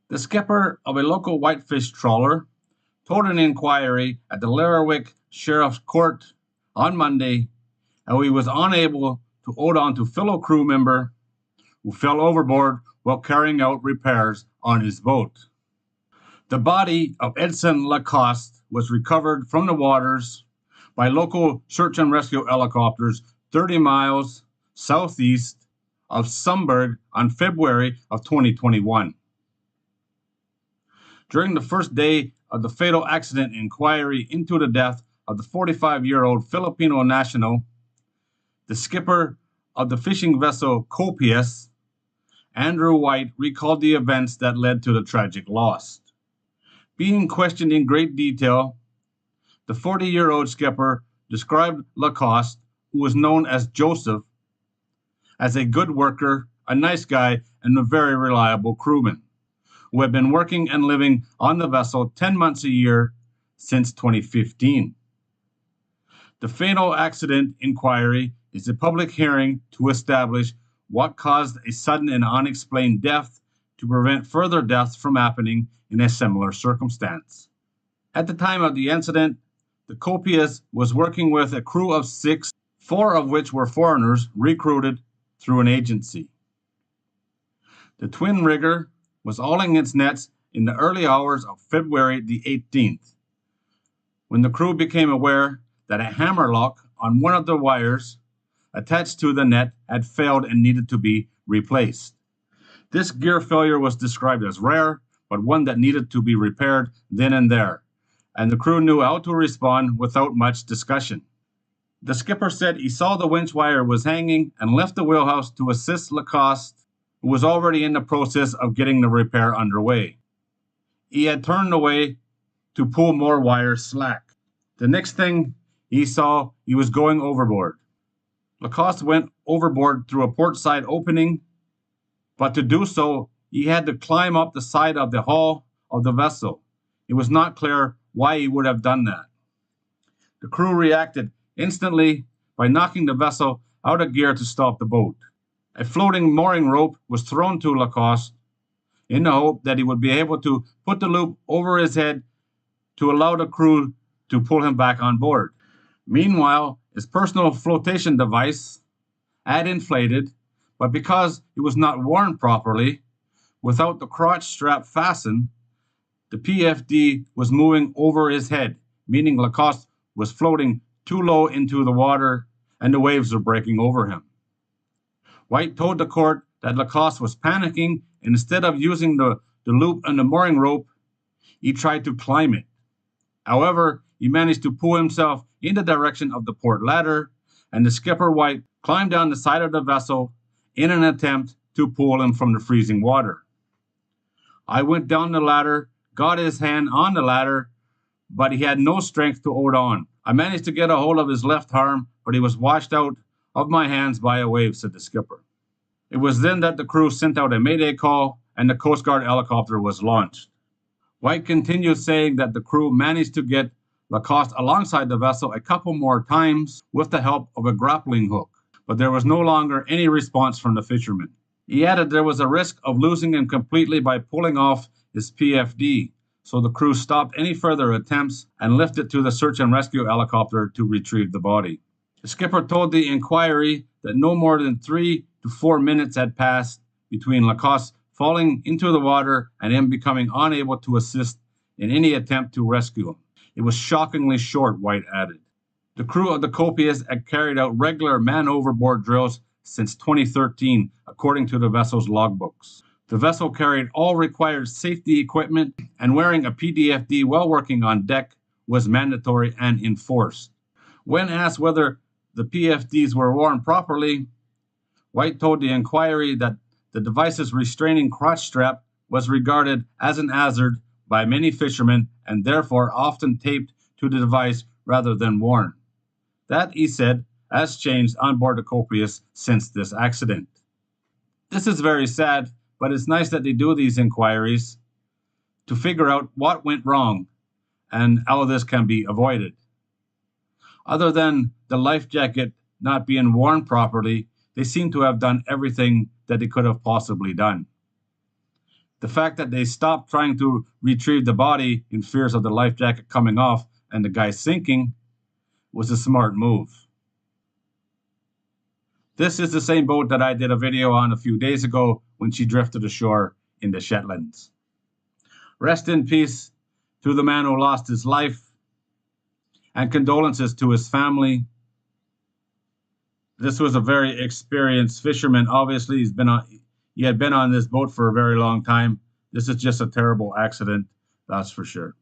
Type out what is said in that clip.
The skipper of a local whitefish trawler told an inquiry at the Lerwick Sheriff's Court on Monday how he was unable to hold on to fellow crew member who fell overboard while carrying out repairs on his boat. The body of Edson Lacoste was recovered from the waters by local search and rescue helicopters 30 miles southeast of Sumburgh on February of 2021. During the first day of the fatal accident inquiry into the death of the 45-year-old Filipino national, the skipper of the fishing vessel Copias, Andrew White, recalled the events that led to the tragic loss. Being questioned in great detail, the 40-year-old skipper described Lacoste, who was known as Joseph, as a good worker, a nice guy, and a very reliable crewman, who had been working and living on the vessel 10 months a year since 2015. The fatal accident inquiry is a public hearing to establish what caused a sudden and unexplained death to prevent further deaths from happening in a similar circumstance. At the time of the incident, the Copias was working with a crew of 6, 4 of which were foreigners recruited through an agency. The twin rigger was hauling its nets in the early hours of February the 18th, when the crew became aware that a hammerlock on one of the wires attached to the net had failed and needed to be replaced. This gear failure was described as rare, but one that needed to be repaired then and there, and the crew knew how to respond without much discussion. The skipper said he saw the winch wire was hanging and left the wheelhouse to assist Lacoste, who was already in the process of getting the repair underway. He had turned away to pull more wire slack. The next thing he saw, he was going overboard. Lacoste went overboard through a port side opening, but to do so, he had to climb up the side of the hull of the vessel. It was not clear why he would have done that. The crew reacted instantly by knocking the vessel out of gear to stop the boat. A floating mooring rope was thrown to Lacoste in the hope that he would be able to put the loop over his head to allow the crew to pull him back on board. Meanwhile, his personal flotation device had inflated, but because it was not worn properly, without the crotch strap fastened, the PFD was moving over his head, meaning Lacoste was floating too low into the water and the waves were breaking over him. White told the court that Lacoste was panicking, and instead of using the loop and the mooring rope, he tried to climb it. However, he managed to pull himself in the direction of the port ladder, and the skipper White climbed down the side of the vessel in an attempt to pull him from the freezing water. I went down the ladder, got his hand on the ladder, but he had no strength to hold on. I managed to get a hold of his left arm, but he was washed out of my hands by a wave, said the skipper. It was then that the crew sent out a mayday call and the Coast Guard helicopter was launched. White continued saying that the crew managed to get Lacoste alongside the vessel a couple more times with the help of a grappling hook, but there was no longer any response from the fisherman. He added there was a risk of losing him completely by pulling off his PFD, so the crew stopped any further attempts and lifted to the search and rescue helicopter to retrieve the body. The skipper told the inquiry that no more than 3 to 4 minutes had passed between Lacoste falling into the water and him becoming unable to assist in any attempt to rescue him. It was shockingly short, White added. The crew of the Copias had carried out regular man-overboard drills since 2013, according to the vessel's logbooks. The vessel carried all required safety equipment, and wearing a PDFD while working on deck was mandatory and enforced. When asked whether the PFDs were worn properly, White told the inquiry that the device's restraining crotch strap was regarded as an hazard by many fishermen and therefore often taped to the device rather than worn. That, he said, has changed on board the Copias since this accident. This is very sad, but it's nice that they do these inquiries to figure out what went wrong and how this can be avoided. Other than the life jacket not being worn properly, they seem to have done everything that they could have possibly done. The fact that they stopped trying to retrieve the body in fears of the life jacket coming off and the guy sinking was a smart move. This is the same boat that I did a video on a few days ago when she drifted ashore in the Shetlands. Rest in peace to the man who lost his life, and condolences to his family. This was a very experienced fisherman. Obviously, he had been on this boat for a very long time. This is just a terrible accident, that's for sure.